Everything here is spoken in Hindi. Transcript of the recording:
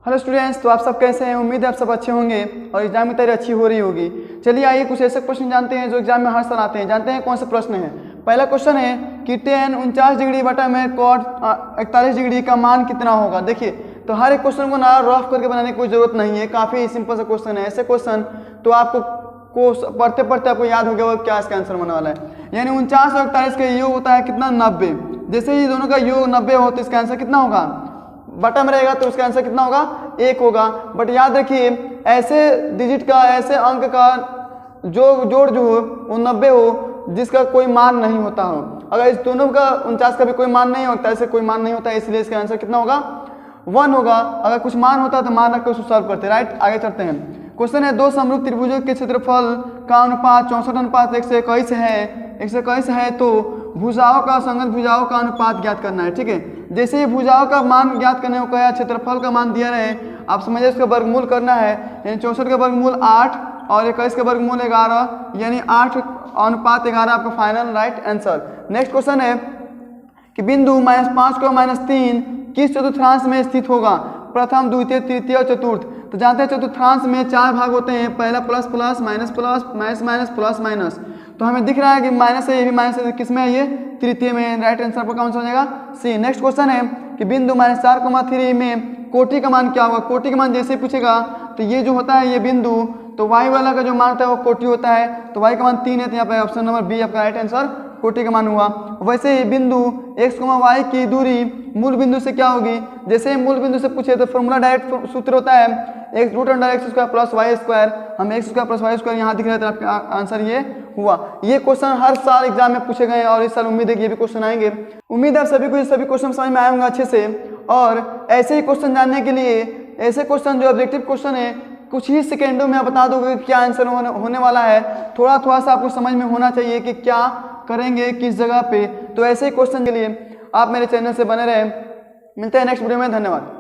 हेलो स्टूडेंट्स, तो आप सब कैसे हैं। उम्मीद है आप सब अच्छे होंगे और एग्जाम की तैयारी अच्छी हो रही होगी। चलिए आइए कुछ ऐसे क्वेश्चन जानते हैं जो एग्जाम में हर साल आते हैं। जानते हैं कौन से प्रश्न है। पहला क्वेश्चन है कि tan 49 डिग्री बटा में cot 41 डिग्री का मान कितना होगा। देखिए, तो हर एक क्वेश्चन को ना रफ करके बनाने की कोई जरूरत नहीं है, काफ़ी सिंपल सा क्वेश्चन है। ऐसे क्वेश्चन तो आपको पढ़ते पढ़ते आपको याद हो गया क्या इसका आंसर होने वाला है। यानी 49 और 41 का योग होता है कितना, 90। जैसे ही दोनों का योग 90 हो तो इसका आंसर कितना होगा, बटा में रहेगा तो उसका आंसर कितना होगा, 1 होगा। बट याद रखिए, ऐसे डिजिट का, ऐसे अंक का जोड़ जो हो वो 90 हो जिसका कोई मान नहीं होता हो। अगर इस दोनों का 49 का भी कोई मान नहीं होता, ऐसे कोई मान नहीं होता, इसलिए इसका आंसर कितना होगा, 1 होगा। अगर कुछ मान होता तो मान रखकर उसको सॉल्व करते। राइट, आगे चलते हैं। क्वेश्चन है, दो समरूप त्रिभुजों के क्षेत्रफल का अनुपात 64:121 है तो भुजाओं का संगत भुजाओं का अनुपात ज्ञात करना है। ठीक है, जैसे ही भुजाओं का मान ज्ञात करने को कहा, क्षेत्रफल का मान दिया रहे, आप समझिए इसका वर्गमूल करना है। यानी 64 का वर्गमूल 8 और 21 का वर्गमूल 11, यानी 8:11 आपका final right answer. Next question है कि बिंदु -5 को -3 किस चतुर्थांश में स्थित होगा, प्रथम, द्वितीय, तृतीय और चतुर्थ। तो जानते हैं चतुर्थांश में 4 भाग होते हैं, पहला plus plus, minus plus, minus minus, plus minus. तो हमें दिख रहा है कि माइनस है, ये भी माइनस है, किस में है, ये तृतीय में। राइट आंसर पर कौन सा हो जाएगा, सी। नेक्स्ट क्वेश्चन है कि बिंदु -4,3 में कोटि का मान क्या होगा। कोटि का मान जैसे पूछेगा तो ये जो होता है ये बिंदु, तो y वाला का जो मान होता है वो कोटि होता है, तो y का मान 3 है, तो यहाँ पे ऑप्शन नंबर बी आपका राइट आंसर कोटि का मान हुआ। वैसे ही बिंदु x, y की दूरी मूल बिंदु से क्या होगी। जैसे मूल बिंदु से पूछे तो फॉर्मूला डायरेक्ट सूत्र होता है x√x² प्लस y²। हम x² प्लस y² यहाँ दिख रहा है, तो आपका आंसर ये हुआ। ये क्वेश्चन हर साल एग्जाम में पूछे गए और इस साल उम्मीद है कि ये भी क्वेश्चन आएंगे। उम्मीद है आप सभी को ये सभी क्वेश्चन समझ में आएंगे अच्छे से। और ऐसे ही क्वेश्चन जानने के लिए, ऐसे क्वेश्चन जो ऑब्जेक्टिव क्वेश्चन है, कुछ ही सेकेंडों में आप बता दोगे क्या आंसर होने वाला है। थोड़ा थोड़ा सा आपको समझ में होना चाहिए कि क्या करेंगे किस जगह पे। तो ऐसे ही क्वेश्चन के लिए आप मेरे चैनल से बने रहें। मिलते हैं नेक्स्ट वीडियो में, धन्यवाद।